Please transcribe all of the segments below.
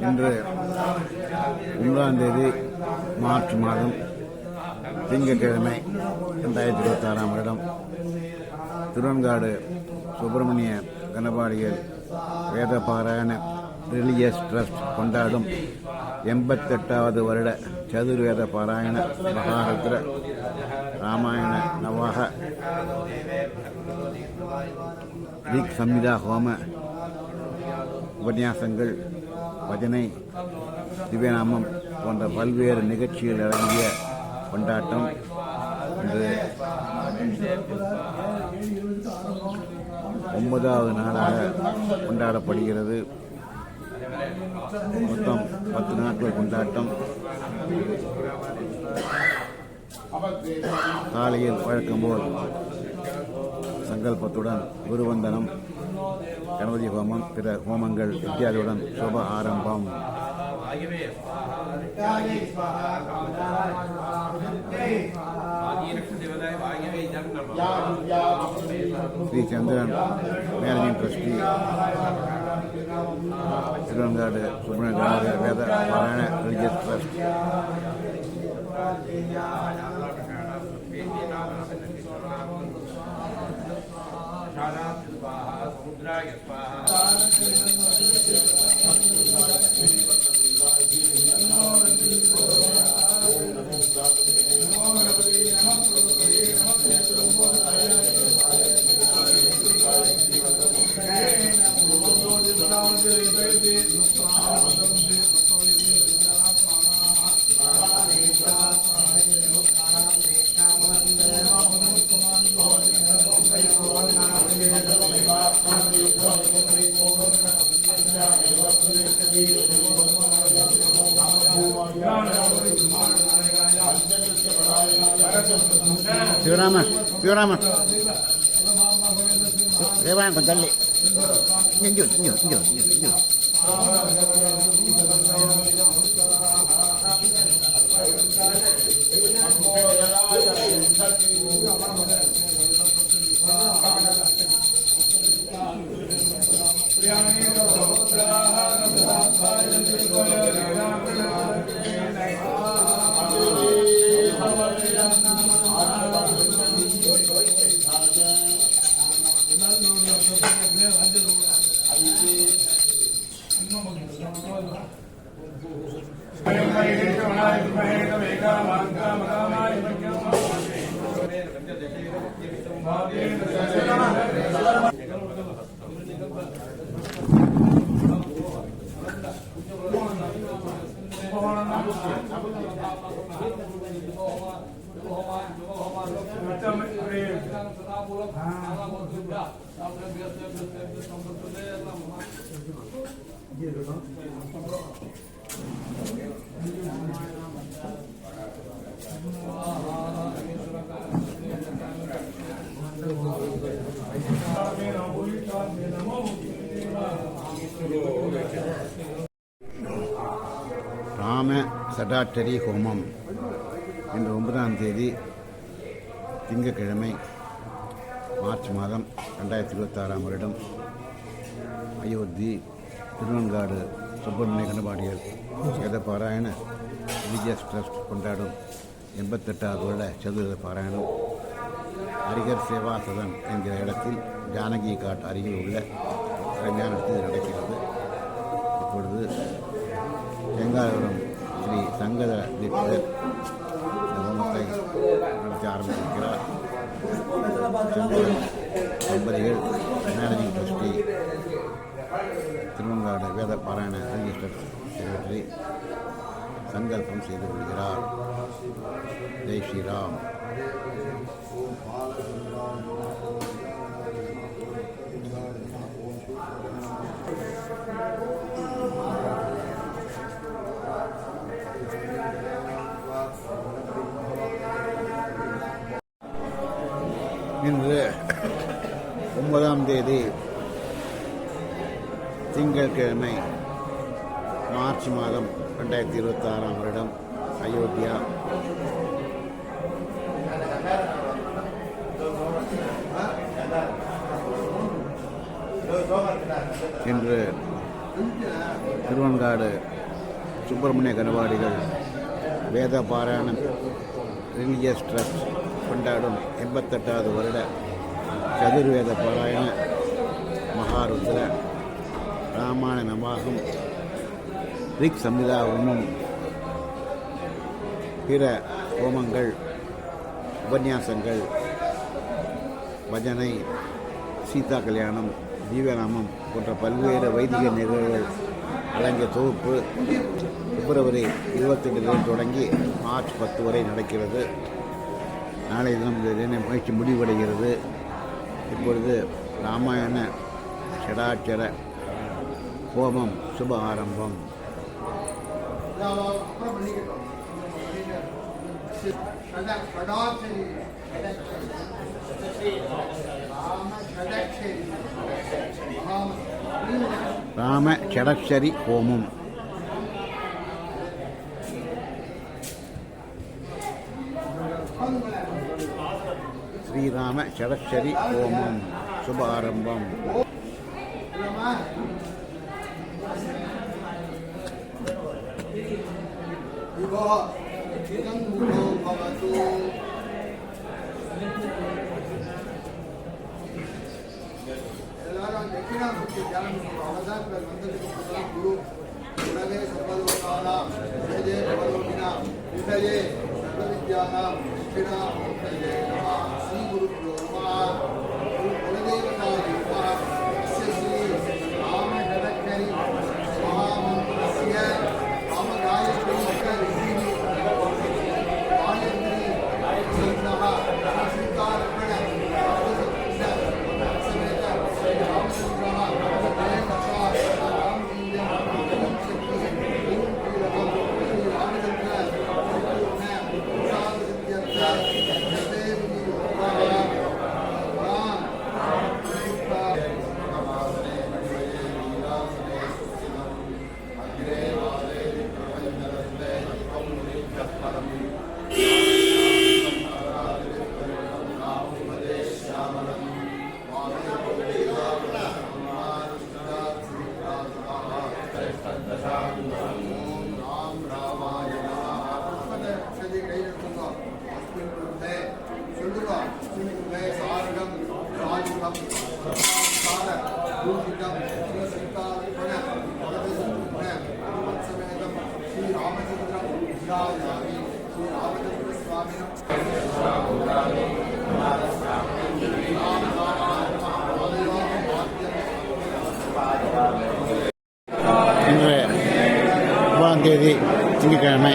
இன்று 1 மார்ச் மாதம் திங்கட்கிழமை 2026 வருடம் திருவெண்காடு சுப்பிரமணிய கணபாடிகள் வேதபாராயண ரிலிஜியஸ் ட்ரஸ்ட் கொண்டாடும் 88வது வருட சதுர்வேத பாராயண மகாருத்ர ராமாயண நவாக ரிக் சம்ஹிதா ஹோம உபன்யாசங்கள், பஜனை, திவ்யநாமம் போன்ற பல்வேறு நிகழ்ச்சிகள் அடங்கிய கொண்டாட்டம் இன்று 9வது நாளாக கொண்டாடப்படுகிறது. மொத்தம் 10 நாட்கள் கொண்டாட்டம். காலையில் வழக்கம் போல் சங்கல்பத்துடன் குருவந்தனம், கணபதி ஹோமம், பிற ஹோமங்கள் இத்தியாதியுடன் சுப ஆரம்பம். Shri Chandran managing trustee, Thiruvenkadu Subramanya Veda Parayana religious trust. Siuraman, Rewan kontali, njut. ராம சடாட்டரி ஹோமம் இன்று 9ஆம் தேதி திங்கட்கிழமை மார்ச் மாதம் 2026 வருடம் அயோத்தி திருவெண்காடு சுப்பிரமணிய கணபாடிகள் வேத பாராயண ரிலிஜியஸ் ட்ரஸ்ட் கொண்டாடும் 88வது வருட சதுர்வேத பாராயணம் ஹரிகர் சேவா சதன் என்கிற இடத்தில் ஜானகி காட் அருகில் உள்ள அருமையான இடத்தில் நடக்கிறது. இப்பொழுது செங்காபுரம் ஸ்ரீ சங்கர தீட்சர் இந்த ஹோமத்தை நடத்த ஆரம்பித்திருக்கிறார். தம்பதிகள் மேனேஜிங் ட்ரஸ்டி, திருவெண்காடு வேத பாராயண ரிஜிஸ்டர் செக்ரட்டரி சங்கல்பம் செய்து கொள்கிறார். ஜெய் ஸ்ரீராம். இன்று 9ஆம் தேதி திங்கட்கிழமை மார்ச் மாதம் 2026 வருடம் அயோத்தியா இன்று திருவன்காடு சுப்பிரமணிய கனவாடிகள் வேத பாராயணம் ரிலீஜியஸ் ட்ரஸ்ட் கொண்டாடும் 88வது வருட சதுர்வேத பாராயண மகாருத்ர ராமாயண நவாகம் ரிக் சம்ஹிதா ஹோமம் பிற ஹோமங்கள் உபன்யாசங்கள் பஜனை சீதா கல்யாணம் தீவநாமம் போன்ற பல்வேறு வைதிக நிகழ்வுகள் அடங்கிய தொகுப்பு பிப்ரவரி 22 தொடங்கி மார்ச் 10 வரை நடக்கிறது. நாளை தினம் இந்த முயற்சி முடிவடைகிறது. இப்பொழுது ராமாயண ஷடாட்சர ஹோமம் சுப ஆரம்பம். ராம ஷடக்ஷரி ஹோமம். ஸ்ரீராம ஷடக்ஷரி ஹோமம் சுப ஆரம்பம். दक्षिणामूर्ति ध्यान अवधान गुरु गुणवे सर्वलोकानां विजये सर्वलोकिनां विजये सर्वविद्यानां दक्षिणामूर्तये नमः. श्री गुरुभ्यो नमः. कुलदेवताय नमः. श्री राम षडक्षरी महामन्त्रस्य रामगायत्री गायत्री सन्नः श्रीकारपण இன்று 9ஆம் தேதி திங்கட்கிழமை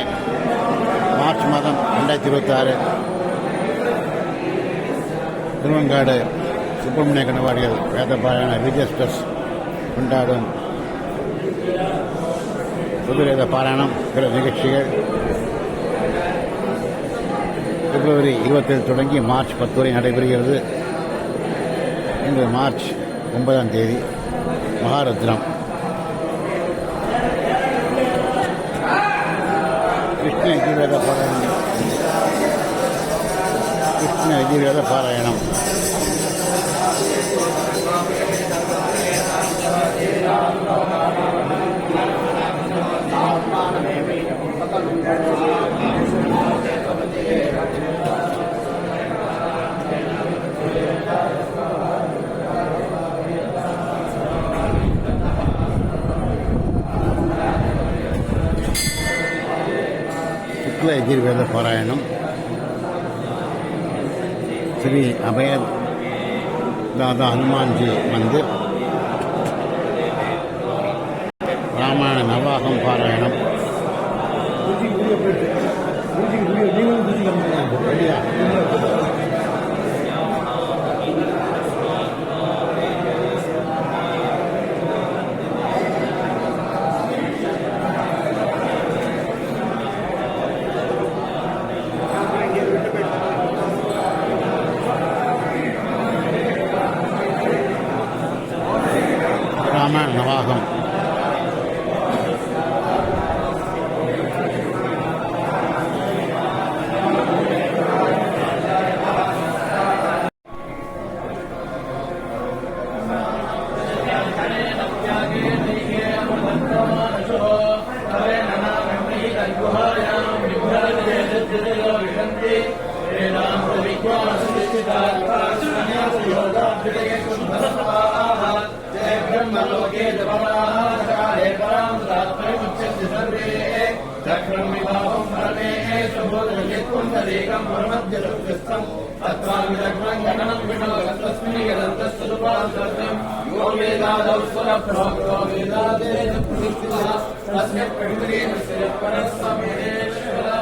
மார்ச் மாதம் 2026 திருவன்காடு சுப்பிரமணிய கனவாடிகள் வேதபாராயண ரிலீஜியஸ் ட்ரஸ்ட் கொண்டாடும் சதுர்வேத பாராயணம் பிற நிகழ்ச்சிகள் பிப்ரவரி 27 தொடங்கி மார்ச் 10 வரை நடைபெறுகிறது. இன்று மார்ச் 9ஆம் தேதி மகாருத்ரம். கிருஷ்ண யஜுர்வேத பாராயணம். கிருஷ்ண யஜுர்வேத பாராயணம். சுக்ல யஜுர்வேத பாராயணம். ஸ்ரீ அபய தாதா ஹனுமான்ஜி மந்திர். ராமாயண நவாகம் பாராயணம். ராமாயண நவாகம். वेदादौ स्वरप्रोक्तो वेदादेन प्रतिष्ठितः तस्य प्रतिरेणस्य परस्मरेश्वरः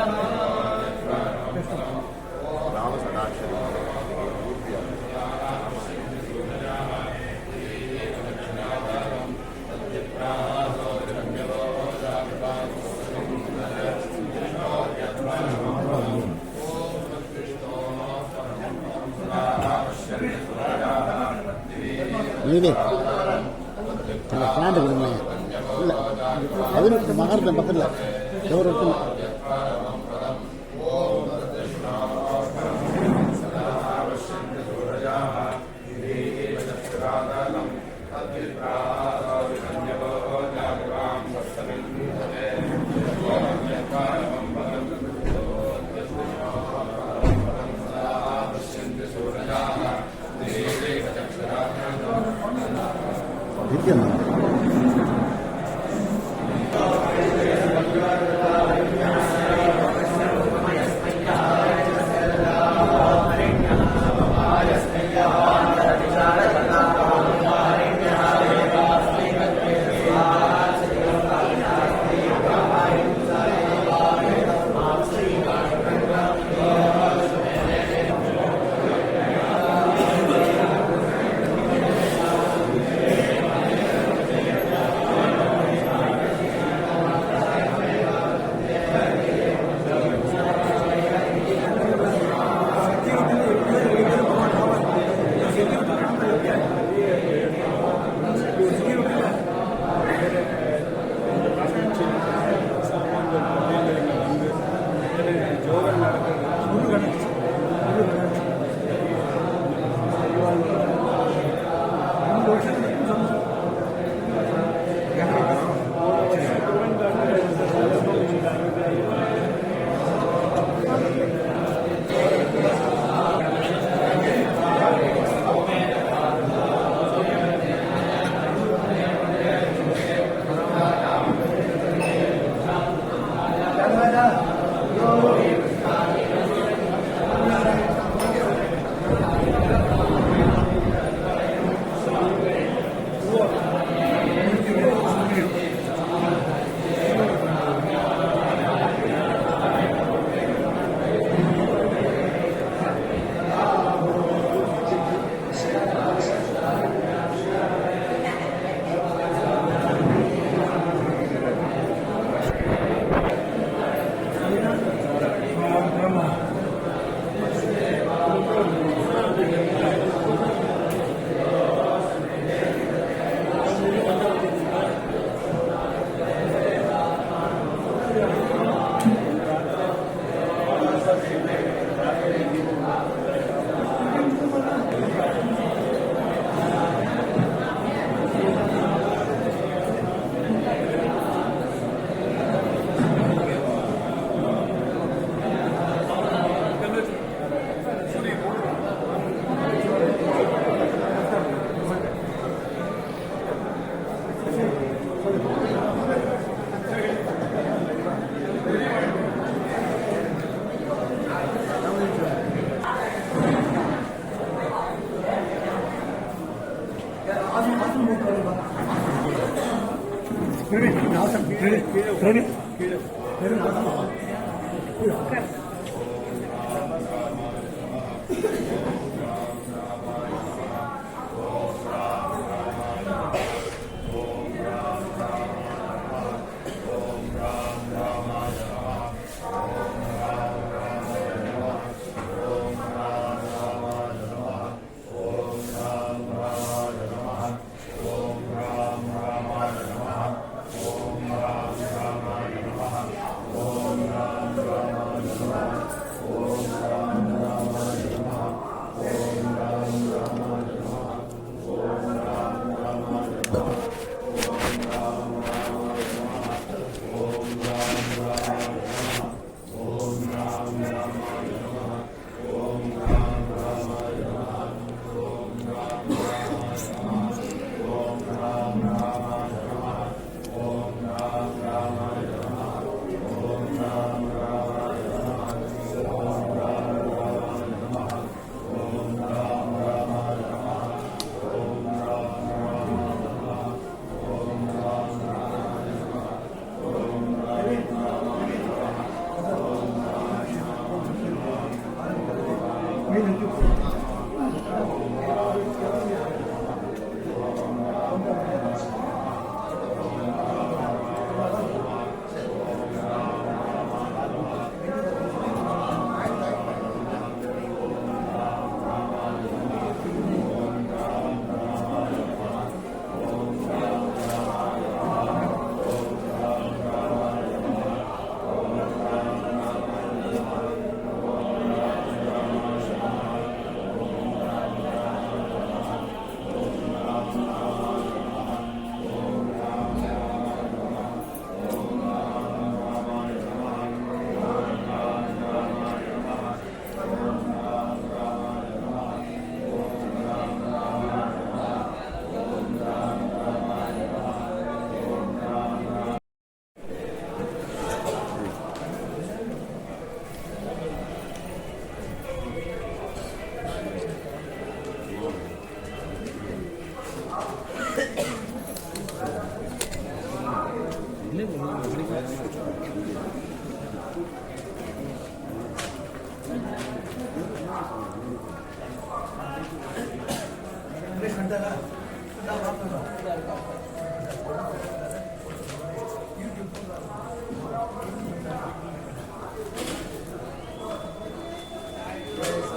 நீதே அந்த ஸ்டாண்டு கொடுங்க இல்லை அது மகரத்தை பக்கத்தில் எவ்வளோ இருக்குல்ல நிச்சயமா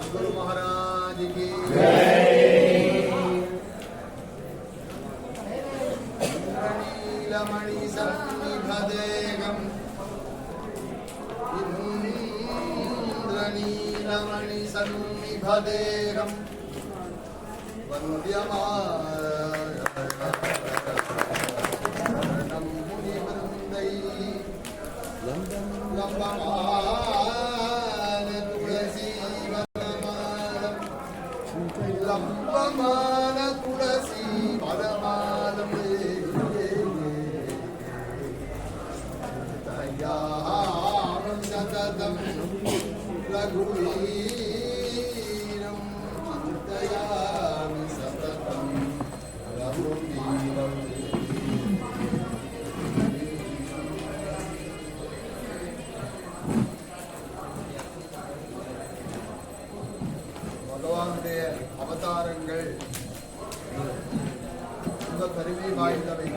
सद्गुरु महाराज की नीलमणि सन्निभदेगम् नीलमणि सन्निभदेगम् वन्द्यमानं मुनिवृन्दैः लम्बमान तुलसी लम्बमान तुलसी वनमालम दयां सततं रघुवीरं चिन्तयामि सततं रघुवीरम् பகவானுடைய அவதாரங்கள் ரொம்ப பெருமை வாய்ந்தவை.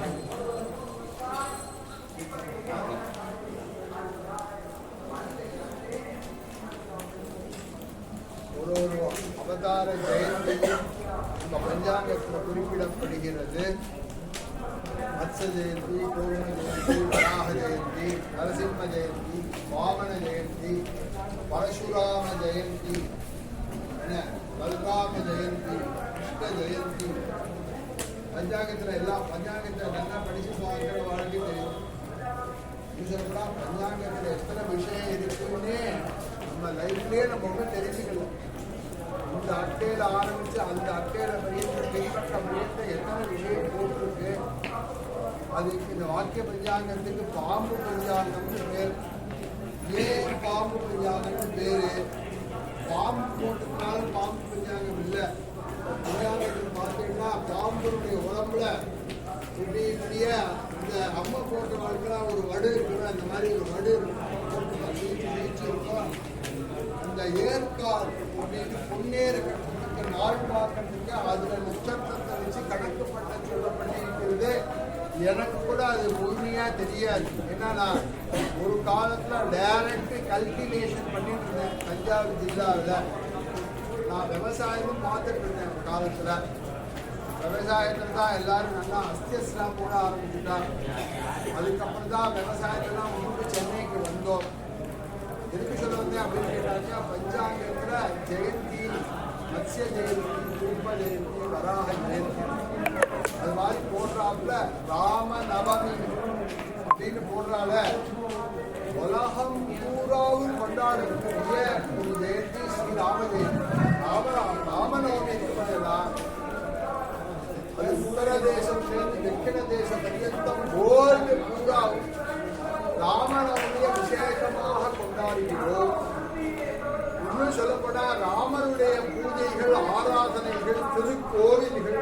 ஒரு அவதார ஜெயந்தியும் இந்த பஞ்சாங்கத்தில் குறிப்பிடப்படுகிறது. மத்ஸ ஜெயந்தி, கூர்ம ஜெயந்தி, வராக ஜெயந்தி, நரசிம்ம ஜெயந்தி, வாமன ஜெயந்தி, பரசுராம ஜெயந்தி, பல்ராம ஜெயந்தி, கிருஷ்ண ஜெயந்தி. பஞ்சாங்கத்தில் எல்லாம் பஞ்சாங்கத்தை நல்லா படிச்சு பார்க்கிற வாழ்க்கை தெரியும். சொல்லலாம் பஞ்சாங்கத்தில் எத்தனை விஷயம் இருக்குன்னே நம்ம லைஃப்லேயே நம்ம ஒன்றும் தெரிஞ்சுக்கலாம். இந்த அட்டையில் ஆரம்பித்து அந்த அட்டையில் பின்பற்ற முடியாத எத்தனை விஷயம் போட்டிருக்கு. அதுக்கு இந்த வாக்கிய பஞ்சாங்கத்துக்கு பாம்பு பஞ்சாங்கம்னு பேர். ஏன் பாம்பு பஞ்சாங்கம்னு பேரு? பாம்பு போட்டதுனால பாம்பு பஞ்சாங்கம் இல்லை. பஞ்சாங்கத்தில் பார்த்தீங்கன்னா பாம்புடைய உடம்புல இப்படிய இந்த அம்மா போட்ட வாழ்க்கைலாம் ஒரு வடு இருக்கிற அந்த மாதிரி ஒரு வடு போட்டு நீச்சு இருக்கும். அந்த ஏற்கால் அப்படின்னு பொன்னேறு கட்டத்துக்கு நாள் பார்க்கறதுக்கு அதுல நட்சத்திரத்தை வச்சு கணக்கு பண்ண சொல்லப்பட்டிருக்கிறது. எனக்கு கூட அது முழுமையா தெரியாது. ஏன்னா நான் ஒரு காலத்துல டைரக்ட் கல்டிவேஷன் பண்ணிட்டு இருந்தேன் தஞ்சாவூர் ஜில்லாவில். நான் விவசாயமும் பார்த்துட்டு இருந்தேன் ஒரு காலத்துல. விவசாயத்துல தான் எல்லாரும் நல்லா அஸ்தியஸ்லாம் போட ஆரம்பிச்சுட்டாங்க. அதுக்கப்புறம் தான் விவசாயத்தெல்லாம் முன்பு சென்னைக்கு வந்தோம். எதுக்கு சொல்ல வந்தேன் அப்படின்னு கேட்டாங்க, பஞ்சாங்கத்துல ஜெயந்தி, மத்ஸ்ய ஜெயந்தி, கூர்ம ஜெயந்தி, வராக ஜெயந்தி அது மாதிரி போடுறாப்புல ராம நவமி அப்படின்னு போடுறால உலகம் பூராவும் கொண்டாடக்கூடிய ஒரு ஜெயந்தி ஸ்ரீராம ஜெயந்தி. ராமநவமி இருப்பதுனா அது உத்தர தேசத்திலிருந்து தெற்கின தேசம் பரியந்தம் வேர்ல்டு பூராவும் ராமநவமியை விசேஷமாக கொண்டாடுகிறோம். இன்னும் சொல்லப்போனா ராமருடைய பூஜைகள், ஆராதனைகள், திருக்கோவில்கள்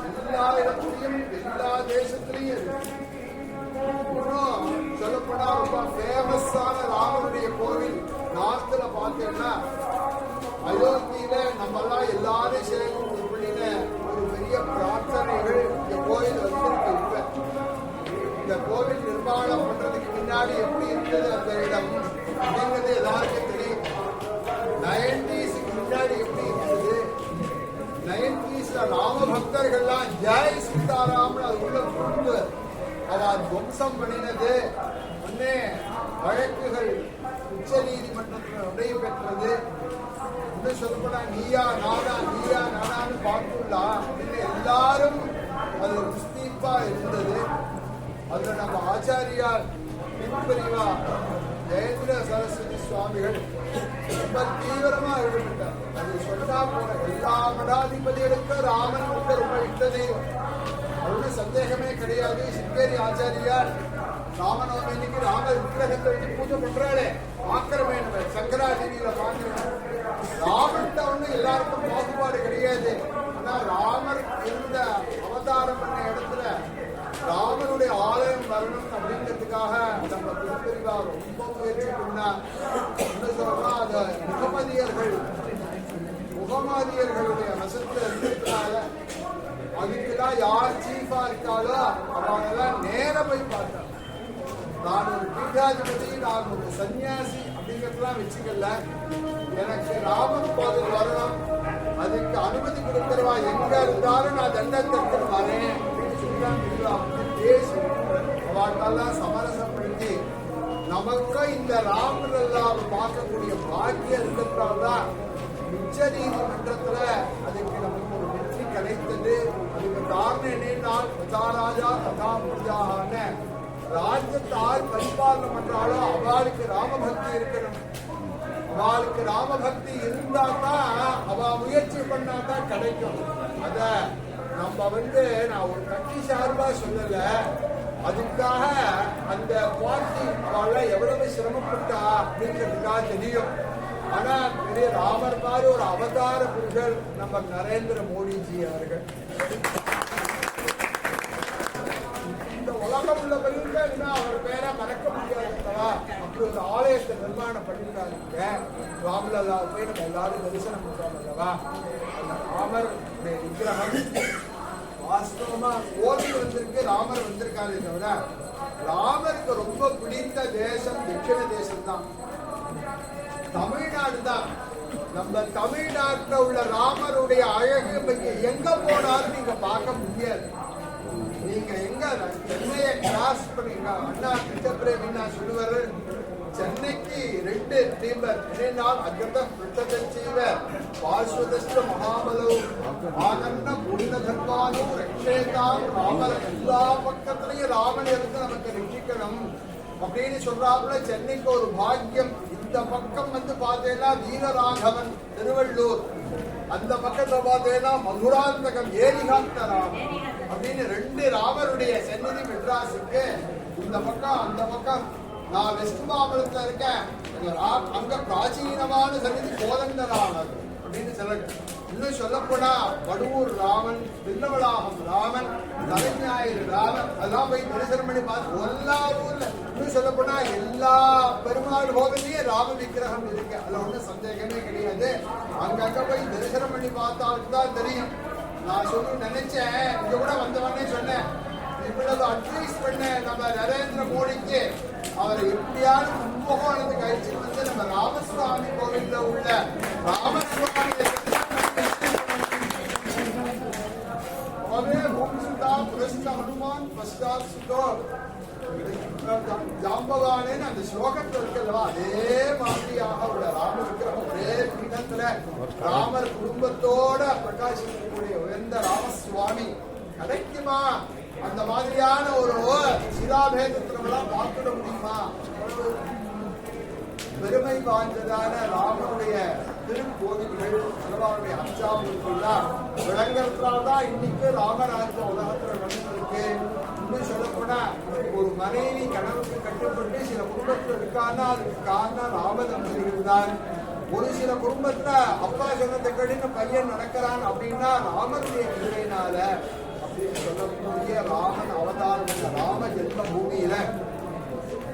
எல்லா இடத்துலையும் எல்லா தேசத்திலையும் இருக்கு. இன்னும் சொல்லப்போனா ரொம்ப ஃபேமஸான ராமருடைய கோவில் நார்த்ல பார்த்தீங்கன்னா அயோத்தியில நம்ம எல்லாம் எல்லாரும் சேர்ந்து பண்ணின ஒரு பெரிய பிரார்த்தனைகள் இந்த கோயில் வந்திருக்கு. இந்த கோவில் நிர்மாணம் பண்றதுக்கு முன்னாடி எப்படி இருந்தது அந்த இடம் அப்படிங்கிறது எல்லாருக்கும் தெரியும். 90s முன்னாடி எப்படி இருந்தது, 90s ராம பக்தர்கள்லாம் ஜெய் சீதாராமன் அது உள்ள புகுந்து அவர் துவம்சம் பண்ணினது. உடனே வழக்குகள் உச்ச நீதிமன்றத்தில் நடைபெற்றது. இன்னும் சொல்லப்போனா நீயா நானான்னு பார்த்துள்ளா அப்படின்னு எல்லாரும் அது முஸ்தீப்பா இருந்தது. அதுல நம்ம ஆச்சாரியார் பின்பறிவா ஜெயேந்திர சரஸ்வதி சுவாமிகள் ரொம்ப தீவிரமா ஈடுபட்டார். அது சொன்னா போல எல்லா மடாதிபதிகளுக்கு ராமன் வந்து ரொம்ப இஷ்ட தெய்வம், அவரு சந்தேகமே கிடையாது. சிங்கேரி ஆச்சாரியார் ராமநவமி இன்னைக்கு ராம விக்கிரகத்தை வச்சு பூஜை பண்றாளே பாக்கிறமே, நம்ம சங்கராதேவியில பாக்கிறோம். ராமன் ஒண்ணு எல்லாருக்கும் பாகுபாடு கிடையாது. ஆனா ராமர் இருந்த அவதாரம் பண்ண இடத்துல ராமனுடைய ஆலயம் வரணும் அப்படிங்கிறதுக்காக நம்ம திருப்பதிவா ரொம்ப முயற்சி பண்ணா என்ன சொல்றா அது முகமதியர்களுடைய வசத்துல இருக்கிறதுனால அதுக்குதான் யார் சீஃபா இருக்காளோ அவங்களெல்லாம் நேர போய் பார்த்தாங்க. நான் ஒரு பீடாதிபதி, நான் ஒரு சன்னியாசி அப்படிங்கிறதுலாம் வச்சுக்கல. எனக்கு ராமன் கோவில் வரணும், அதுக்கு அனுமதி கொடுக்கிறவா எங்க இருந்தாலும் நான் தண்டத்திற்கு வரேன் அப்படின்னு சொல்லி பேசி அவர்களெல்லாம் சமரசப்படுத்தி நமக்கு இந்த ராமரெல்லாம் பார்க்கக்கூடிய பாக்கியம் இருக்கிறதால்தான் உச்ச நீதிமன்றத்துல அதுக்கு நமக்கு ஒரு வெற்றி கிடைத்தது. அதுக்கு காரணம் என்னென்னால் பிரஜாராஜா கதா பிரஜான ராஜ்யத்தால் பரிபாலனம் பண்றாலோ அவளுக்கு ராமபக்தி இருக்கணும். அவளுக்கு ராமபக்தி இருந்தா தான் அவ முயற்சி பண்ணாதான் கிடைக்கும். அத நம்ம நான் ஒரு கட்சி சார்பா சொல்லல, அதுக்காக அந்த பார்ட்டி அவளை எவ்வளவு சிரமப்பட்டா அப்படிங்கிறதுக்காக தெரியும். ஆனா பெரிய ராமர் மாதிரி ஒரு அவதார புருஷர் நம்ம நரேந்திர மோடிஜி அவர்கள். இந்த உலகம் உள்ள பெருங்கள் அவர் பேரை மறக்க முடியாதுங்களா, அப்படி ஒரு ஆலயத்தை நிர்மாணம் பண்ணிருக்காங்க. ராமலல்லா போய் நம்ம எல்லாரும் தரிசனம் பண்றோம் அல்லவா. அந்த ராமர் விக்கிரகம் வாஸ்தவமா கோவில் வந்திருக்கு, ராமர் வந்திருக்காரு தவிர ராமருக்கு ரொம்ப பிடித்த தேசம் தட்சிண தேசம் தான், தமிழ்நாடு தான். நம்ம தமிழ்நாட்டில் உள்ள ராமருடைய அழகு எங்க போனாலும் நீங்க பார்க்க முடியாது. நீங்க எங்க சென்னையை கிராஸ் பண்ணீங்க, அண்ணா கிருஷ்ணபிரேமின்னா சொல்லுவாரு, சென்னைக்கு 2 தீபர் அகிருதம் செய்வர் பார்ஸ்வதஸ்ட மகாபலவு ஆனந்த புனித தர்மானும் ரக்ஷேதாம் ராமர். எல்லா பக்கத்திலையும் ராமன் இருந்து நமக்கு ரட்சிக்கணும் அப்படின்னு சொல்றாப்புல சென்னைக்கு ஒரு பாக்கியம். இந்த பக்கம் பார்த்தேன்னா வீரராகவன் திருவள்ளூர், அந்த பக்கத்துல பார்த்தேன்னா மதுராந்தகம் ஏரிகாந்த ராமன் அப்படின்னு 2 ராமருடைய சந்நிதி மெட்ராஸுக்கு. இந்த பக்கம் அந்த பக்கம் நான் வெஸ்ட் மாம்பலத்துல இருக்கேன், அங்க பிராச்சீனமான சந்நிதி கோதண்டராமர் அப்படின்னு சொல்லுங்க. இன்னும் சொல்லப்போனா வடுவூர் ராமன், பில்லவளாகம் ராமன், தலைஞாயிறு ராமன் அதெல்லாம் போய் தரிசனம் பண்ணி பார்த்து எல்லா ஊர்ல இன்னும் சொல்லப்போனா எல்லா பெருமாள் கோவிலையும் ராம விக்கிரகம் இருக்கு, அதுல ஒன்றும் சந்தேகமே கிடையாது. அங்கங்க போய் தரிசனம் பண்ணி பார்த்தாலும் தான் தெரியும். நான் சொல்லி நினைச்சேன், இங்க கூட வந்தவனே சொன்னேன், இவ்வளவு அட்வைஸ் பண்ண நம்ம நரேந்திர மோடிக்கு அவரை எப்படியாவது கும்பகோணத்துக்கு அழிச்சு வந்து நம்ம ராமசுவாமி கோவில்ல உள்ள ராமசுவாமி ஹனுமான் ஜாம்பவானே அந்த ஸ்லோகத்தில் இருக்கல்லவா, அதே மாதிரியாக உள்ள ராம விக்கிரகம் ஒரே பீடத்துல ராமர் குடும்பத்தோட பிரகாசிக்கக்கூடிய உயர்ந்த ராமசுவாமி கிடைக்குமா? அந்த மாதிரியான ஒரு சிலாபேதத்தினெல்லாம் பார்த்துட முடியுமா? பெருமை வாய்ந்ததான ராமனுடைய திருக்கோவில்கள் பகவானுடைய அச்சாவுக்குள்ளார் விளங்குறதுனால்தான் இன்னைக்கு ராமராஜ்யம் உலகத்துல நடந்திருக்கு. இன்னும் சொல்லப்போனா ஒரு மனைவி கணவனுக்கு கட்டுப்பட்டு சில குடும்பத்தில் இருக்கான்னா அதுக்கு காரணம் ராமதம்பதிகள் தான். ஒரு சில குடும்பத்துல அப்பா சொன்னதை கடின பையன் நடக்கிறான் அப்படின்னா ராமனுடைய கிருபையினால அப்படின்னு சொல்லக்கூடிய ராமன் அவதாரம் ராம ஜென்ம பூமியில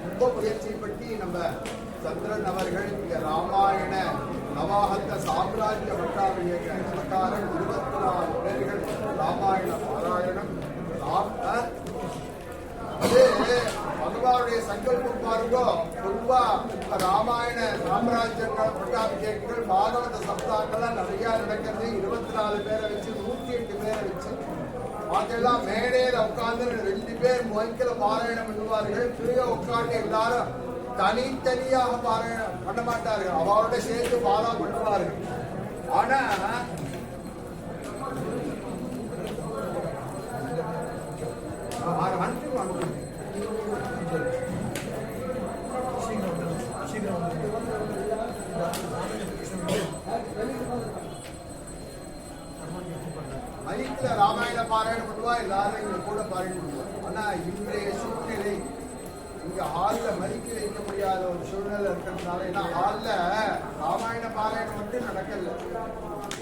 ரொம்ப முயற்சி பற்றி நம்ம சந்திரன் அவர்கள் இங்க ராமாயண நவாகத்த சாம்ராஜ்ய பட்டாபிய பிரகாரம் 24 பேர்கள் ராமாயண பாராயணம். அது பகவானுடைய சங்கல்பம் பாருங்கோ. பொதுவா ராமாயண சாம்ராஜ்யங்கள் பட்டாபிஷேகங்கள் பாகவத சப்தாங்கள்லாம் நிறைய நடக்கிறது. 24 பேரை வச்சு 108 பேரை வச்சு அதெல்லாம் மேடையில உட்கார்ந்து 2 பேர் மொய்க்கில பாராயணம் பண்ணுவார்கள். கீழே உட்கார்ந்து எல்லாரும் தனித்தனியாக பாராயணம் பண்ண மாட்டார்கள், அவரோட சேர்த்து பாரா பண்ணுவார்கள். ஆனா மைக்கில ராமாயண பாராயணம் பண்ணுவா, எல்லாரும் இங்க கூட பாராயணம் பண்ணுவார். ஆனா இன்றைய சூழ்நிலை இங்க ஹால்ல மதிக்க வைக்க முடியாத ஒரு சூழ்நிலை இருக்கிறதுனால, ஏன்னா ஹால்ல ராமாயண பாராயணம் மட்டும் நடக்கல,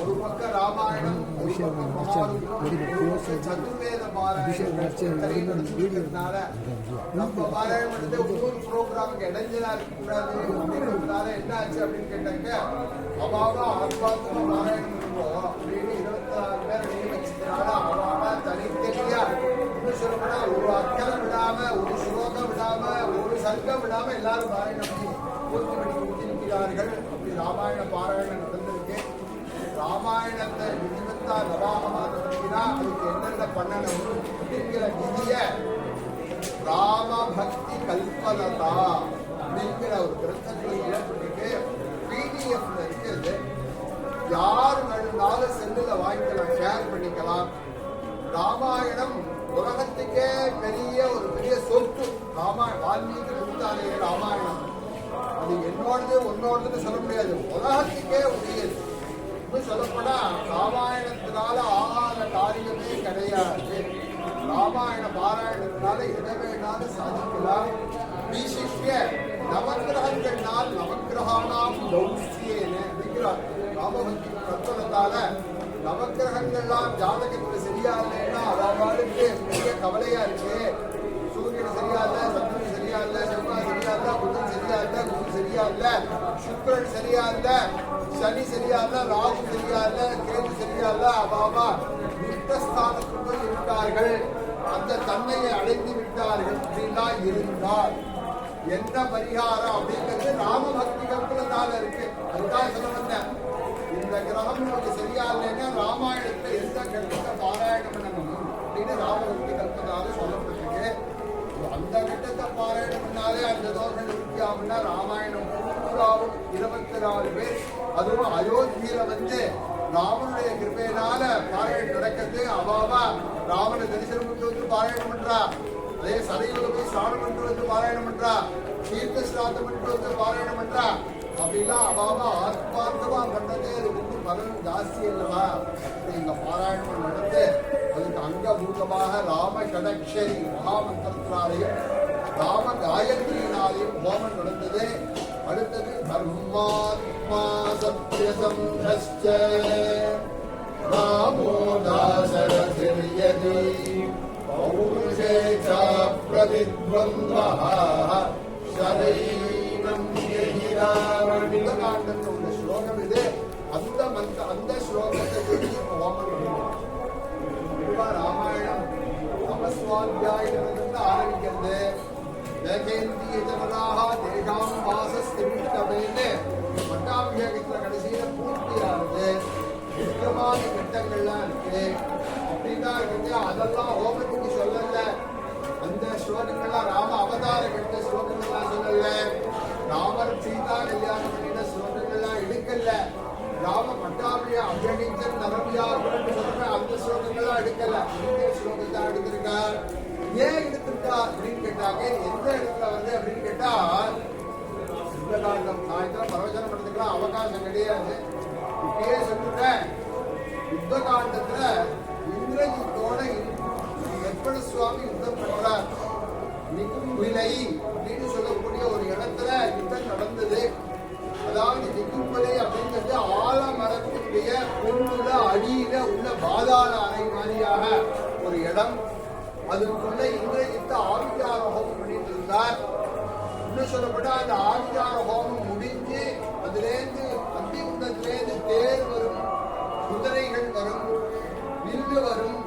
ஒரு பக்கம் ராமாயணம், ஒரு பக்கம் மகாபாரதம், சதுர்வேத பாராயணத்தினால நம்ம பாராயணம் வந்து ஊர் ப்ரோக்ராமுக்கு இடைஞ்சலா இருக்கக்கூடாது அப்படின்றதுனால என்ன ஆச்சு அப்படின்னு கேட்டாங்க, அவாவா ஆத்மாத்மா பாராயணம் பண்ணுவோம் அப்படின்னு 24 பேர் நியமிச்சதுனால அவாவா தனித்தனியா இன்னும் சொல்லப்போனா ஒரு அக்கறை விடாம, ஒரு ஸ்லோகம் விடாம, ஒரு சங்கம் விடாம எல்லாரும் பாராயணம் பண்ணி பூர்த்தி பண்ணி கொடுத்திருக்கிறார்கள். அப்படி ராமாயண பாராயணம் நடந்திருக்கு. ராமாயணத்தை நிமித்தா நவாகமா நடத்தினா அதுக்கு என்னென்ன பண்ணணும் அப்படிங்கிற விதிய ராம பக்தி கல்பலதா அப்படிங்கிற ஒரு கிரந்தத்தில் ஏற்பட்டிருக்கு. பிடிஎஃப்ல இருக்கிறது. யார் வேணும்னாலும் செல்லுல வாங்கிக்கலாம், ஷேர் பண்ணிக்கலாம். ராமாயணம் உலகத்துக்கே ஒரு பெரிய சொத்து. வால்மீகி கொடுத்தாலே ராமாயணம் அது என்னோடது உன்னோடதுன்னு சொல்ல முடியாது, உலகத்துக்கே உரியது. சொல்லப்போனா ராமாயணத்தினால ஆகாத காரியமே கிடையாது. ராமாயண பாராயணத்தினால எதை வேணாலும் சாதிக்கலாம். விசிஷ்ய நவக்கிரகங்கள்னால் நவக்கிரகானாம் தௌசியேன்னு இருக்கிறார். ராமபக்தி தத்துவத்தால நவக்கிரகங்கள்லாம் ஜாதகத்துல சரியா இல்லைன்னா அவர்களுக்கு பெரிய கவலையா இருக்கு. சூரியன் சரியா இல்ல, சந்திரன் சரியா இல்ல, செவ்வாய் சரியா இல்ல, புதன் சரியா இல்ல, குரு சரியா இல்ல, சுக்கிரன் சரியா இல்ல, சனி சரியா இல்ல, ராகு சரியா இல்ல, கேது சரியா இல்ல, அவாவா நித்தஸ்தானத்துக்கு போய் இருக்கார்கள், அந்த தன்மையை அடைந்து விட்டார்கள் அப்படின்னா இருந்தால் என்ன பரிகாரம் அப்படிங்கிறது ராமபக்தி கல்பனால இருக்கு. அதுக்காக சொல்ல வந்தேன், இந்த கிரகம் நமக்கு சரியா இல்லைன்னா ராமாயணத்தை எந்த கட்டத்தை பாராயணம் பண்ணணும் அப்படின்னு ராமபக்தி கல்பனால சொல்லப்பட்டிருக்கு. அந்த கட்டத்தை பாராயணம் பண்ணாலே அந்த தோஷம் நிறுத்தியாகும்னா ராமாயணம் பூராவும் 24 பேர், அதுவும் அயோத்தியில வந்து ராமனுடைய கிருபையினால பாராயணம் நடக்கிறது. அவாவா ராமனை தரிசனம் பண்ணி வந்து பாராயணம் பண்றா, அதே சதையில போய் ஸ்நானம் பண்ணிட்டு வந்து பாராயணம் பண்றா, தீர்த்த ஸ்நானம் பண்ணிட்டு வந்து பாராயணம் பண்றா. அப்படிலாம் அவாவா ஆத்மார்த்தமா பண்ணதே அதுக்கு பலன் ஜாஸ்தி இல்லவா? இங்க பாராயணம் நடந்து அதுக்கு அங்கபூதமாக ராம ஷடக்ஷரி மகாமந்திரத்தினாலையும் ராம காயத்ரியினாலையும் ஹோமம் நடந்தது. அடுத்தது தர்மாத்மா சத்யசம்ஹஸ்ச ராமோ தாசரதிர்யதி பௌருஷே ச பிரதித்வந்தஹ சதைனம் யஹிராவணித காண்டத்தில் உள்ள ஸ்லோகம் இது. அந்த ஸ்லோகத்தை ஹோமம் பண்ணுவோம். ராமாயணம் தபஸ்வாத்தியாயிலிருந்து ஆரம்பிக்கிறது. தேகேந்திய ஜனதாக தேகாம் வாசஸ்திமிஷ்டவேன்னு பட்டாபிஷேகத்துல கடைசியில பூர்த்தியானது. முக்கியமான திட்டங்கள்லாம் இருக்கு அப்படின்னா இருக்கு. அதெல்லாம் ஹோமத்துக்கு சொல்லல. அந்த ஸ்லோகங்கள்லாம் ராம அவதார கட்ட ஸ்லோகங்கள்லாம் சொல்லல. ராமர் சீதா கல்யாணம் பண்ணின ஸ்லோகங்கள்லாம் எடுக்கல. ராம பட்டாபிய அபிஷேகத்தில் நரபியாகுன்னு சொல்ற அந்த ஸ்லோகங்கள்லாம் எடுக்கல. இந்த ஸ்லோகத்தை எடுத்திருக்கார். ஏன் எடுத்திருக்கா அப்படின்னு கேட்டாங்க. எந்த இடத்துல வந்து அப்படின்னு கேட்டா யுத்தகாண்டம் சாயந்தரம் பிரவச்சனம் பண்றதுக்குலாம் அவகாசம் கிடையாது. இப்பயே சொல்லிட்டேன், யுத்தகாண்டத்துல இந்திரஜித்தோட லட்சுமண சுவாமி யுத்தம் பண்றார். நிகும்பிலை அப்படின்னு சொல்லக்கூடிய ஒரு இடத்துல யுத்தம் நடந்தது. அதாவது நிகும்பிலை அப்படிங்கிறது ஆலமரத்தினுடைய பொண்ணுல அடியில உள்ள பாதாள அறை மாதிரியாக ஒரு இடம். அதுக்குள்ள இந்திரஜித்த ஆவிகார ஹோமம் பண்ணிட்டு இருந்தார். இன்னும் சொல்லப்பட்டா அந்த ஆவிகார ஹோமம் முடிஞ்சு அதுலேருந்து அத்திகுண்டத்திலேருந்து தேர் வரும், குதிரைகள் வரும், வில்லு வரும்,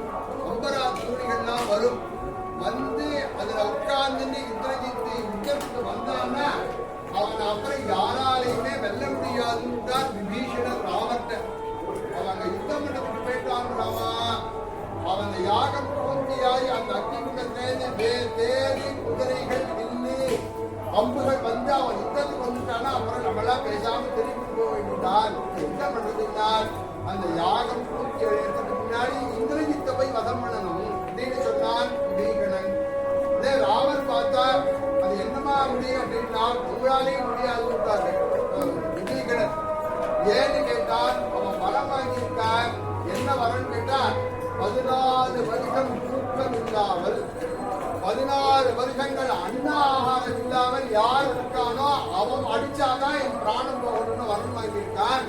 அம்பரா தூணிகள்லாம் வரும். வந்து அதுல உட்கார்ந்து இந்திரஜித்து யுத்தத்துக்கு வந்தான்னா அவன் அப்புறம் யாராலையுமே வெல்ல முடியாதுன்னு விபீஷணர் ராமர்கிட்ட அவங்க யுத்தம் பண்ண போயிட்டான். ராமா அவன் யாகம் பூர்த்தியாகி அந்த அக்னிகுண்டத்திலேருந்து தேடி குதிரைகள் வில்லு அம்புகள் வந்து அவன் யுத்தத்துக்கு வந்துட்டானா அப்புறம் நம்மளாம் பேசாம திரும்பி போக வேண்டியதான். என்ன பண்றதுனால் அந்த யாகம் பூர்த்தி அடையறதுக்கு முன்னாடி இந்திரஜித்தை போய் வதம் பண்ணணும் அப்படின்னு சொன்னான் விபீஷணன். அதே ராமர் பார்த்தா அது என்னமா முடியும் அப்படின்னா உங்களாலேயும் முடியாது விபீஷணன். ஏன்னு கேட்டால் அவன் வரம் வாங்கியிருக்கான். என்ன வரன்னு கேட்டால் 14 வருஷம் தூக்கம் இல்லாமல் 16 வருஷங்கள் அன்ன ஆகாரம் இல்லாமல் யார் இருக்கானோ அவன் அடிச்சாதான் என் பிராணம் போகணும்னு வரம் வாங்கியிருக்கான்.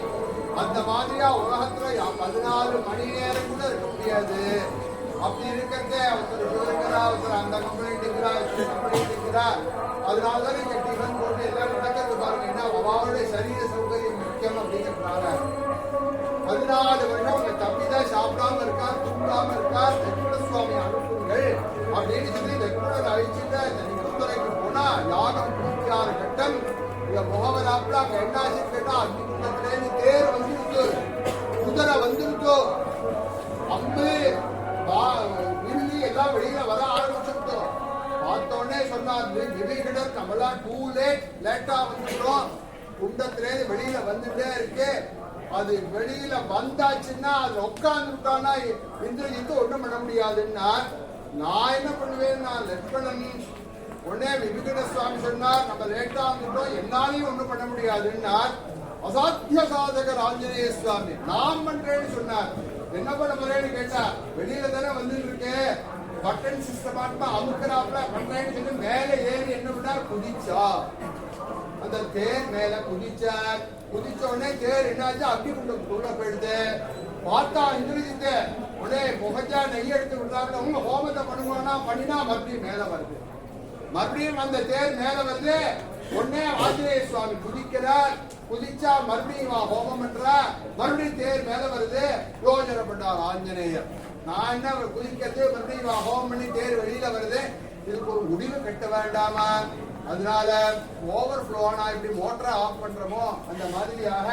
அந்த மாதிரியா உலகத்துல 14 மணி நேரம் கூட இருக்க முடியாது. அப்படி இருக்கிறத ஒருத்தர் இருக்கிறா, ஒருத்தர் அந்த கம்ப்ளைண்ட் இருக்கிறா, கம்ப்ளைண்ட் இருக்கிறா. அதனாலதான் நீங்க டிஃபன் போட்டு எல்லாம் நடக்கிறது பாருங்க. ஏன்னா அவளுடைய சரீர சௌகரியம் முக்கியம் அப்படிங்கிறதுனால 14 வருடம் உங்க தம்பி தான் சாப்பிடாம இருக்கார், தூங்காம இருக்கார், லட்சுமண சுவாமி அனுப்புங்கள் அப்படின்னு சொல்லி லட்சுமணர் அழிச்சுட்டு நிகழ்த்துறைக்கு போனா யாகம் 36 கட்டம். இங்க முகவராப்புல அங்க என்னாச்சு கேட்டா அக்னிகுண்டத்திலேருந்து தேர் வந்துருக்கு, குதிரை வந்துருக்கு, அம்பு வில்லி எல்லாம் வெளியில வர ஆரம்பிச்சிருக்கோம். பார்த்தோடனே சொன்னாரு விவேகனர் நம்மளா டூ லேட்டா வந்துட்டோம், குண்டத்திலேருந்து வெளியில வந்துட்டே இருக்கு. அது வெளியில வந்தாச்சுன்னா அது உட்கார்ந்துட்டானா இந்திரஜித்து ஒண்ணும் பண்ண முடியாதுன்னா நான் என்ன பண்ணுவேன், நான் லட்சுமணன் உடனே விவேகன சுவாமி சொன்னார் நம்ம லேட்டா வந்துட்டோம் என்னாலையும் ஒண்ணும் பண்ண முடியாதுன்னார். அசாத்திய சாதகர் ஆஞ்சநேய சுவாமி நான் பண்றேன்னு சொன்னார். என்ன பண்ண போறேன்னு கேட்டா வெளியில தானே வந்துட்டு இருக்கு, பட்டன் சிஸ்டமாட்டா அமுக்கிறாப்ல பண்றேன்னு சொல்லி மேல ஏறி என்ன பண்ணார், குதிச்சா. அந்த தேர் மேல குதிச்சார். குதிச்ச உடனே தேர் என்னாச்சு, அக்னி குண்டத்துக்குள்ள போயிடுது. பார்த்தா இந்திரஜித்து உடனே புகஞ்சா நெய் எடுத்து விடுறாங்க. உங்க ஹோமத்தை பண்ணுவானா பண்ணினா மறுபடியும் மேல வருது, மறுபடியும் அந்த தேர் மேல வருது. உடனே ஆஞ்சநேய சுவாமி குதிக்கிறார். குதிச்சா மறுபடியும் ஹோமம் பண்றா, மறுபடியும் தேர் மேல வருது. யோஜனை பண்றார் ஆஞ்சநேயர், நான் என்ன குதிக்கிறது, மறுபடியும் ஹோமம் பண்ணி தேர் வெளியில வருது, இதுக்கு ஒரு முடிவு கட்ட வேண்டாமா? அதனால ஓவர் ஃப்ளோ ஆனா இப்படி மோட்டரை ஆஃப் பண்றோமோ அந்த மாதிரியாக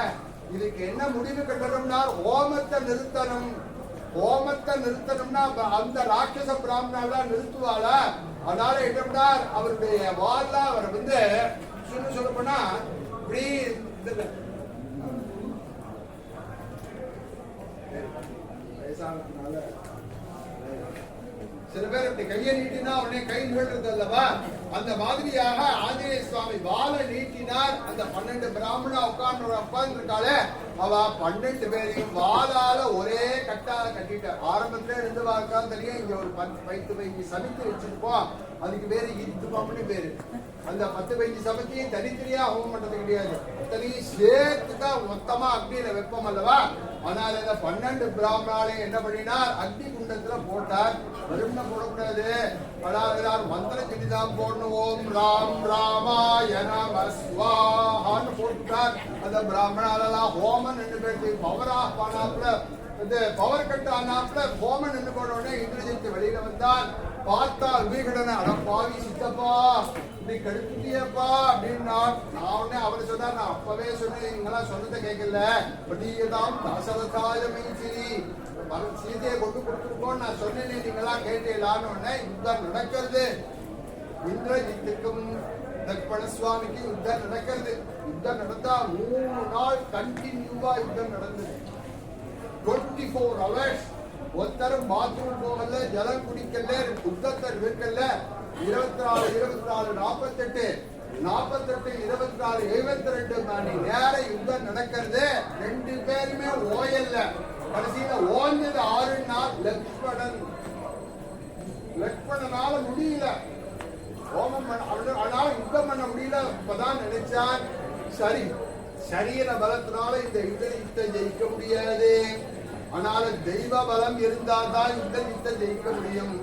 இதுக்கு என்ன முடிவு கட்டணும்னா ஹோமத்தை நிறுத்தணும். ஹோமத்தை நிறுத்தணும்னா அந்த ராட்சச பிராமணால நிறுத்துவாளா? அதனால என்னன்னா அவருடைய வால்ல அவர் வந்து சொல்ல போனா இப்படி வயசானதுனால சில பேர் இப்படி கையை நீட்டினா உடனே கை நீட்டுறது அல்லவா, அந்த மாதிரியாக ஆஞ்சநேய சுவாமி வாழை நீட்டினார். அந்த 12 பிராமணா உட்கார்ந்து இருக்காளே அவ 12 பேரையும் வாளால ஒரே கட்டால கட்டிட்டார். ஆரம்பத்திலே 2 வாரம் தெரியும், இங்க ஒரு 10-15 சமைத்து வச்சிருப்போம், அதுக்கு பேரு இத்துப்பம்னு பேரு. அந்த 10-15 சமைக்கையும் தனித்தனியா ஹோமம் பண்றது கிடையாது, அத்தனையும் சேர்த்துதான் மொத்தமா அக்னியில வெப்பம் அல்லவா. ஆனால் இந்த 12 பிராமணாலையும் என்ன பண்ணினார், அக்னி குண்டத்துல போட்டார். வெறும்ன போடக்கூடாது, அதாவது மந்திர செடிதான் போடணும். ஓம் ராம் ராமாய நம ஸ்வாஹான்னு போட்டுட்டார். அந்த பிராமணாலெல்லாம் ஹோமம் 2 பேருக்கு பவர் ஆஃப் ஆனாப்புல, இந்த பவர் கட் ஆனாப்புல ஹோமம் 2 போன உடனே இந்திரஜித்து வெளியில வந்தான். பார்த்தா விவேகடனை அடப்பாவி சித்தப்பா இப்படி கெடுத்துட்டியப்பா அப்படின்னா நான் உடனே அவர் சொன்னார், நான் அப்பவே சொன்னேன், நீங்களாம் சொன்னதை கேட்கல, பட்டியதாம் தசரதாய மைச்சிரி சீதையை கொண்டு கொடுத்துருக்கோம் நான் சொன்னேன், நீங்களாம் கேட்டீங்களான்னு உடனே யுத்தம் நடக்கிறது. இந்திரஜித்துக்கும் லட்சுமண சுவாமிக்கு யுத்தம் நடக்கிறது. யுத்தம் நடந்தா 3 நாள் கண்டினியூவா யுத்தம் நடந்தது. 24 hours ஒருத்தரும் பாத்ரூம் போகல, ஜலம் குடிக்கல, யுத்தத்தை இருக்கல. 24, 24, 48, 48, 24, 72 மணி நேரம் யுத்தம் நடக்கிறது. 2 பேருமே ஓயல்ல. கடைசியில ஓய்ந்தது 6 நாள் லட்சுமணனால முடியல ஹோமம் ஆனா யுத்தம் பண்ண முடியல. இப்பதான் நினைச்சான், சரி சரீர பலத்தினால இந்த யுத்தத்தை ஜெயிக்க முடியாது, ஆனால தெய்வ பலம் இருந்தால்தான் யுத்தத்தை ஜெயிக்க முடியும்.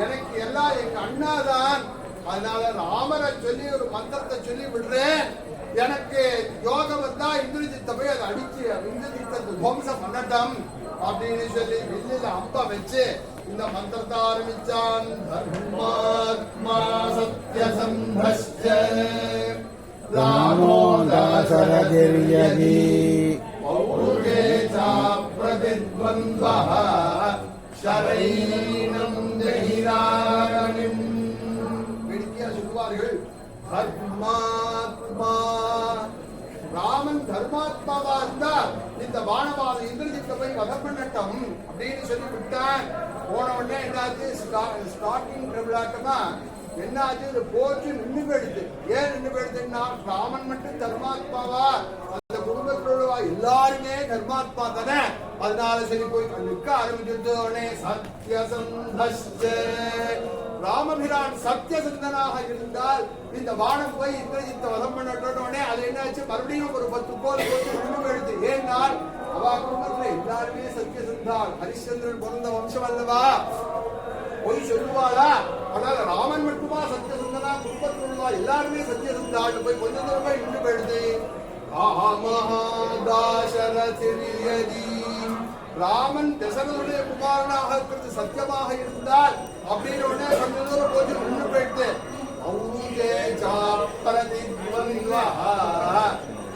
எனக்கு எல்லாம் எங்க அண்ணாதான், அதனால ராமரை சொல்லி ஒரு மந்திரத்தை சொல்லி விடுறேன், எனக்கு யோகம் வந்தா இந்திரஜித்தை போய் அதை அடிச்சு இந்திரஜித்தை துவம்சம் பண்ணட்டும் அப்படின்னு சொல்லி வில்லில அம்ப வச்சு இந்த மந்திரத்தை ஆரம்பிச்சான். தர்மாத்மா சத்யசந்தஸ்ச ராமோ தாசரதிர்யதி பௌருஷே சாப்ரதித்வந்த்வஹ ஷரைனம் ஜெயிராகமிம். வேடிக்கையா சொல்லுவார்கள், தர்மாத்மா ராமன் தர்மாத்மாவா இருந்தா இந்த வானவாத இந்திரஜித்தை போய் வதம் பண்ணட்டும் அப்படின்னு சொல்லி விட்டான். போன உடனே என்னாச்சு, ஸ்டார்டிங் பிரபலாட்டமா என்னாச்சு, இது போச்சு நின்று போயிடுது. ஏன் நின்று போயிடுதுன்னா ராமன் மட்டும் தர்மாத்மாவா, அந்த குடும்பத்தோட எல்லாருமே தர்மாத்மா தானே, அதனால சரி போய் நிற்க ஆரம்பிச்சோடனே சத்யசந்தஸ்ச ராமபிரான் சத்யசந்தனாக இருந்தால் இந்த வானம் போய் இந்திரஜித்தை வதம் பண்ணட்டோடனே அது என்னாச்சு, மறுபடியும் ஒரு 10 கோல் போட்டு விழுந்து எழுது. ஏனால் அவா குடும்பத்துல எல்லாருமே சத்தியசந்தாள், ஹரிச்சந்திரன் பிறந்த வம்சம் அல்லவா, பொய் சொல்லுவாளா? ஆனால் ராமன் மட்டுமா சத்தியசந்தனா, குடும்பத்தில் உள்ளவா எல்லாருமே சத்தியசந்தாள் போய் கொஞ்ச தூரமா இன்று எழுது. ராமன் தசரதனுடைய குமாரனாக இருக்கிறது சத்தியமாக இருந்தால் அப்படின்னு உடனே கொஞ்ச தூரம் போய் இன்று போயிடுது.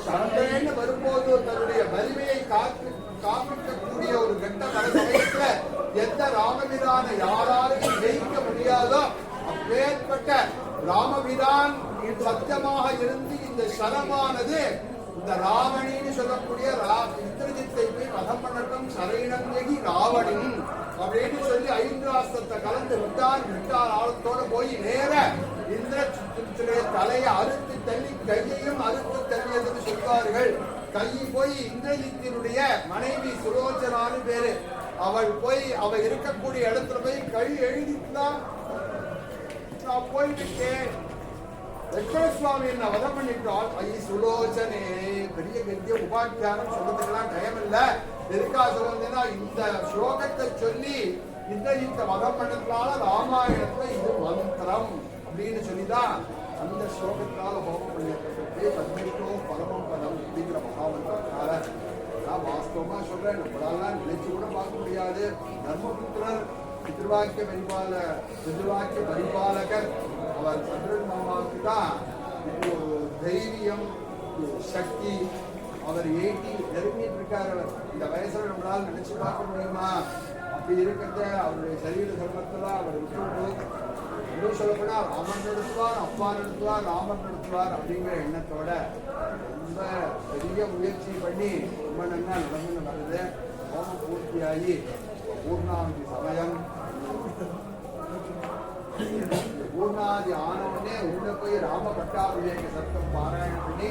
சண்டைன்னு வரும்போது தன்னுடைய வலிமையை காப்பிக்கக்கூடிய ஒரு கட்ட சமயத்துல எந்த ராமபிரான யாராலும் ஜெயிக்க முடியாதோ அப்பேற்பட்ட ராமபிரான் சத்தியமாக இருந்து இந்த சரமானது இந்த ராவணின்னு சொல்லக்கூடிய இந்திரஜித்தை போய் வதம் பண்ணட்டும் சரைணங்கி ராவணன் அப்படின்னு சொல்லி ஐந்திராஸ்திரத்தை கலந்து விட்டார் ஆழத்தோட போய் நேர இந்திரஜித்துடைய தலையை அறுத்து தள்ளி கையையும் அறுத்து தள்ளியதுன்னு சொல்வார்கள். கை போய் இந்திரஜித்தினுடைய மனைவி சுலோச்சனான்னு பேரு, அவள் போய் அவ இருக்கக்கூடிய இடத்துல போய் கை எழுதித்தான் நான் போயிட்டேன் லட்சுமணசுவாமி என்ன வதம் பண்ணிட்டால் ஐ சுலோச்சனே. பெரிய கத்திய உபாக்கியானம் சொல்றதுக்கெல்லாம் டைம் இல்ல. எதுக்காக சொல்றதுன்னா இந்த ஸ்லோகத்தை சொல்லி இந்திரஜித்த வதம் பண்ணதுனால ராமாயணத்துல இது மந்திரம் அப்படின்னு சொல்லிதான் அந்த ஸ்லோகத்தினால ஹோமம் பண்ணிட்டு பதினெட்டோ பரமம் பதம் அப்படிங்கிற மகாமந்திரத்தினால நான் வாஸ்தவமா சொல்றேன். நம்மளாலாம் நினைச்சு கூட பார்க்க முடியாது. தர்மபுத்திரர் பித்ருவாக்கிய பரிபாலகர் அவர் சந்திரன் மாமாவுக்கு தான் ஒரு தைரியம் சக்தி அவர் நெருங்கிட்டு இருக்காரு. இந்த வயசுல நம்மளால நினைச்சு பார்க்க முடியுமா? அப்படி இருக்கிறத அவருடைய சரீர தர்மத்துல அவர் விட்டு இன்னும் சொல்லப்போனா ராமன் நடத்துவார், அப்பா நடத்துவார், ராமன் நடத்துவார் அப்படிங்கிற எண்ணத்தோட ரொம்ப பெரிய முயற்சி பண்ணி ரொம்ப நல்லா நடந்துன்னு வருது. ஹோமம் பூர்த்தியாகி பூர்ணாதி சமயம் பூர்ணாதி ஆனவுடனே உள்ள போய் ராம பட்டாபிஷேக சத்தம் பாராயணம் பண்ணி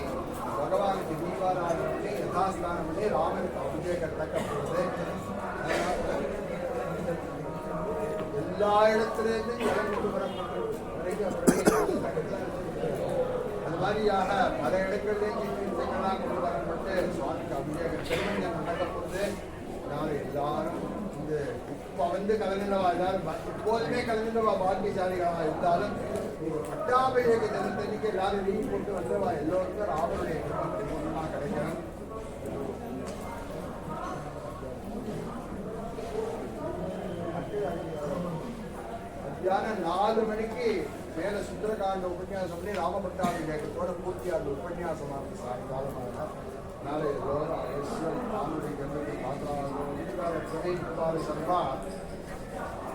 பகவானுக்கு தீபாராதனை பண்ணி யதாஸ்தானம் பண்ணி ராமனுக்கு அபிஷேகம் நடக்கப்படுது. எல்லா இடத்திலிருந்து ஜலம் கொண்டு வரப்பட்டது. அது மாதிரியாக பல இடங்களிலேருந்து தீர்த்தங்களாக கொண்டு வரப்பட்டு சுவாமிக்கு அபிஷேகம் திருமணம் நடக்கப்படுது. அதனால எல்லாரும் இந்த இப்ப கலந்துள்ளவா எல்லாரும் இப்போதுமே கலந்துள்ளவா பாக்கியசாலிகளாக இருந்தாலும் பட்டாபிஷேக தினத்தன்னைக்கு எல்லாரும் லீவ் போட்டு வந்தவா எல்லோருக்கும் ராமனுடைய திருமணமா கிடைக்கணும். மத்தியானம் 4 மணிக்கு மேல சுந்தரகாண்ட உபன்யாசம் பண்ணி ராமபட்டாபிஷேகத்தோட பூர்த்தியாக உபன்யாசமாக சாயங்காலமாக. அதனால எல்லோரும் அவசியம் ராமனுடைய கண்ணுக்கு பாத்திரம் சர்வா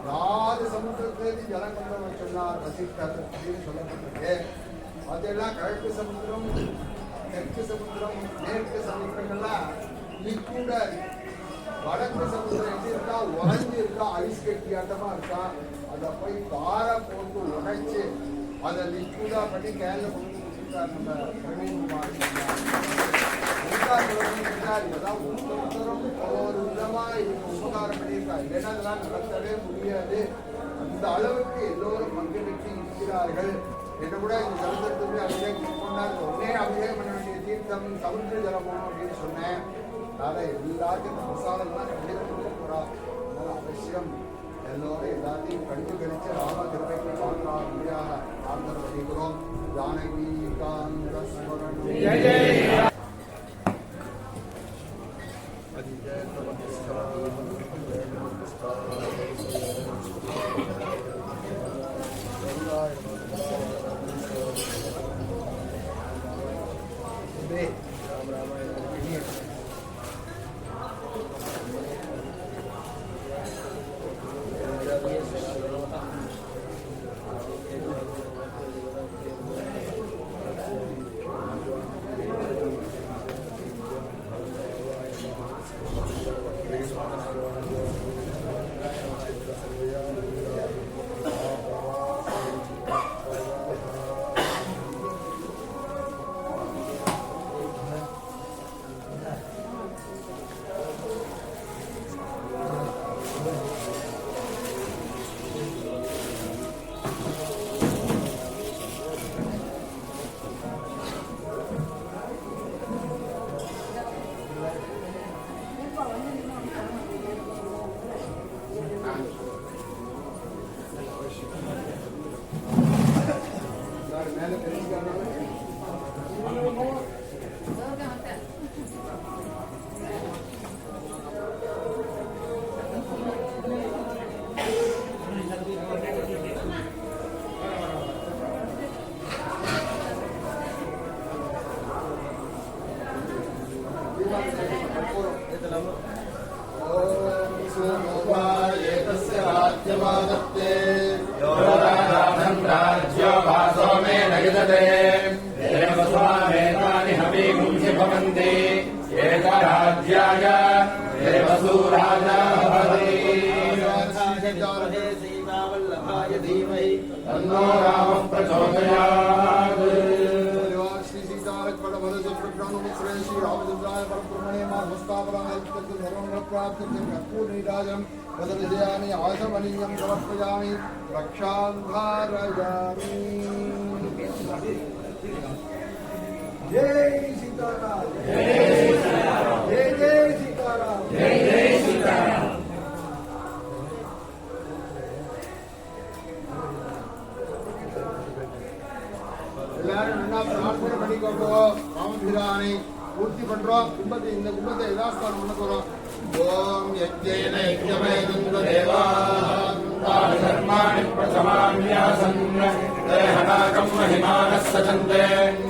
4 சமுத்திரத்திலிருந்து ஜலம் கொண்டவர் சொன்னார் வசிஷ்டர் அப்படின்னு சொல்லப்பட்டிருக்கு. அதெல்லாம் கிழக்கு சமுத்திரம், தெற்கு சமுத்திரம், மேற்கு சமுத்திரங்கள்லாம் லிக்விட. வடக்கு சமுத்திரம் எப்படி இருக்கா, உறைஞ்சு இருக்கா, ஐஸ் கட்டியாட்டமா இருக்கா. அதை போய் பாறை போட்டு உடைச்சு அதை லிக்விடா பண்ணி கேன்ல கொண்டு கொடுத்துருக்காரு நம்ம பிரவீன்குமார். இதெல்லாம் ஒவ்வொருத்தரும் ஒவ்வொரு விதமா இதுக்கு உபகாரம் பண்ணியிருக்காரு. இல்லைன்னா அதெல்லாம் நடத்தவே முடியாது. அந்த அளவுக்கு எல்லோரும் பங்கெடுத்து இருக்கிறார்கள் என்று கூட இந்த சமுத்திரத்துக்கு அபிஷேகம் சொன்னார். உடனே அபிஷேகம் பண்ண வேண்டிய தீர்த்தம் சமுத்திர ஜலம் போகணும் அப்படின்னு சொன்னேன். அதனால எல்லாருக்கும் பிரசாதம்லாம் கண்டிப்பாக கொடுக்க போறா. அதனால அவசியம் எல்லோரும் எல்லாத்தையும் கண்டு கழிச்சு ராம திருவைக்கு பார்க்கலாம் முடியாத ஆர்டர் பண்ணிக்கிறோம். ஜானகி காந்த ஸ்மரணம் போறோம். ஓம் சோமாய ஏதஸ்ய ராஜ்யமாதத்தே யோராஜானம் ராஜ்யோ வாசோ மே நகிததே தேவஸ்வாமேதானி ஹவீமுஞ்சி பவந்தி ஏகராஜ்யாய தேவசூராஜா பவதி சீதாவல்லபாய தீமஹி தன்னோ ராமः பிரச்சோதயாத். श्री सीतारक पद भर से प्रणाम श्री रामचंद्राय परब्रह्मणे मार्गस्थापनाय सर्वं प्राप्त कर्पूर नीराजं वदनजयामि आसमनीयं समर्पयामि रक्षां धारयामि. जय सीताराम जय जय सीताराम जय जय सीताराम. எல்லாரும் நல்லா பிரார்த்தனை பண்ணிக்கொண்டோ ராமபிரானை பூர்த்தி பண்றோம். கும்பத்தை இந்த கும்பத்தை யதாஸ்தானம் பண்ண போறோம். ஓம் யஜ்ஞேன யஜ்ஞமேதம் தேவாः கர்மாணி பிரசமாம்யாசன் தேஹநாகம் மஹிமானः சஜந்தே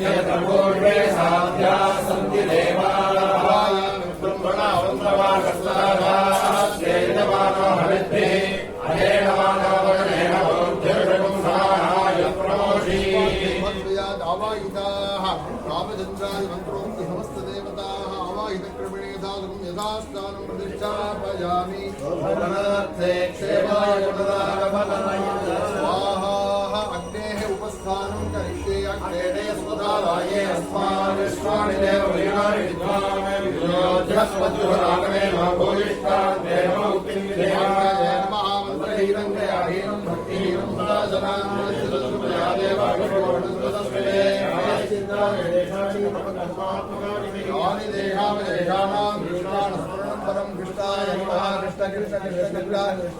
யத்ர பூர்வே சாத்யாः சந்தி தேவாः பிரம்மணா வந்தவாகஸ்தாராः தேஜமானோ ஹவித்பிः அஹேணமானோ வகனேன ஓத்யர்ஷகம் சாராய பிரமோஷி आवाहिताः रामचन्द्राय मन्त्रोक्ति समस्त देवताः आवाहित क्रमेण साधुं यथास्थानं प्रतिष्ठापयामि. भवनार्थे क्षेमाय स्वाहा अग्नेः उपस्थानं करिष्ये. अग्नेः सुदाराये अस्मान् विश्वानि देव वीणानि विद्वान् विद्योध्यस्पत्युरागमे भूयिष्ठान् देवमुक्तिं विधेयाय महामन्त्रहीरङ्गयाहीनं भक्तिहीनं सदाशनां चिरसुमया देवागणोस्तस्मिने यानि देहावदेहानां कृष्णास्मरणं परं कृष्णाय नमः. कृष्ण कृष्ण कृष्ण कृष्ण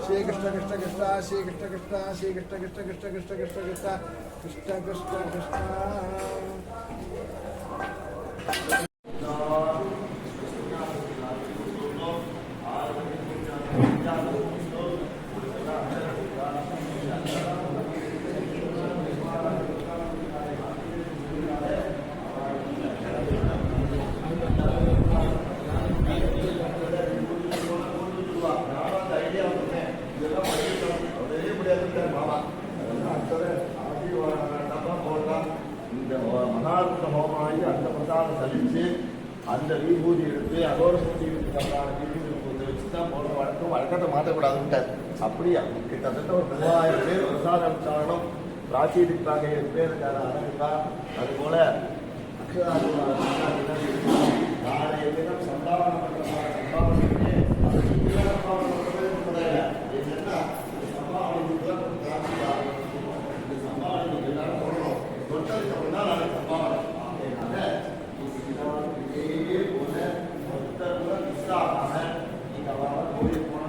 श्री कृष्ण कृष्ण कृष्ण श्री कृष्ण कृष्ण श्री कृष्ण कृष्ण कृष्ण कृष्ण कृष्ण कृष्ण कृष्ण कृष्ण कृष्ण. இந்த மகாத்ம ஹோமாயி அந்த பிரசாதம் சலிச்சு அந்த விபூதி எடுத்து அதோட சுற்றி இருக்கிற விபூதி கொஞ்சம் வச்சு தான் போன வழக்கத்தை மாற்றக்கூடாதுன்ட்டார். அப்படி கிட்டத்தட்ட ஒரு 3000 பேர் பிரசாதம் சாரணம் பிராச்சீதிக்காக 7 பேருக்கான அழகுக்கா அதுபோல நாளைய தினம் சந்தாவனம் பண்ணுறதுனால சம்பாவனை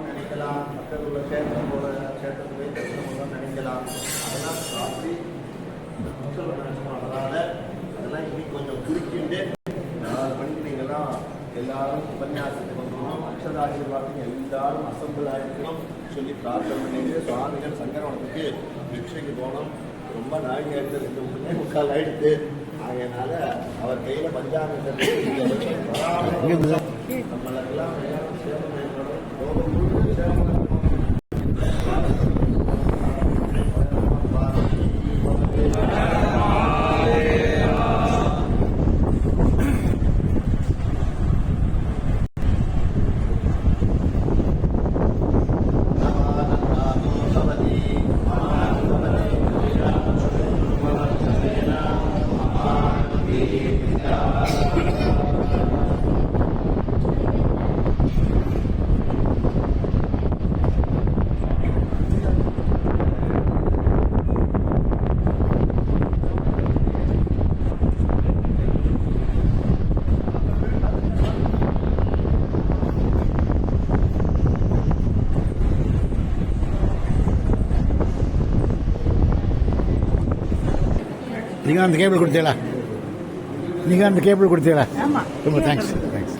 நினைக்கலாம் மக்கள் கேட்டம் போல கேட்டம் போய் தரிசனம் நினைக்கலாம். அதெல்லாம் அப்படி மக்கள் நினைச்சோம். அதனால அதெல்லாம் இன்னைக்கு கொஞ்சம் குறுக்கிட்டு 4 மணிக்கு நீங்கள்லாம் எல்லாரும் உபன்யாசத்துக்கு வந்துடணும். அக்ஷராசீர்வாதத்துக்கு எல்லாரும் அசம்பிள் ஆகிருக்கணும் சொல்லி பிரார்த்தனை பண்ணிட்டு சுவாமிகள் சங்கரவனத்துக்கு பிக்ஷைக்கு போனோம். ரொம்ப நாளைக்கு எடுத்து 2 ஆயிடுத்து. அதனால அவர் கையில் பஞ்சாமிரத்தை நம்மளெல்லாம் நீங்கள் அந்த கேபிள் கொடுத்தீங்களா? நீங்கள் அந்த கேபிள் கொடுத்தீங்களா? ரொம்ப தேங்க்ஸ். தேங்க்ஸ்.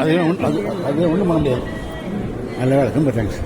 அது ஒன்றும் பண்ண முடியாது. நல்ல வேலை. ரொம்ப தேங்க்ஸ்.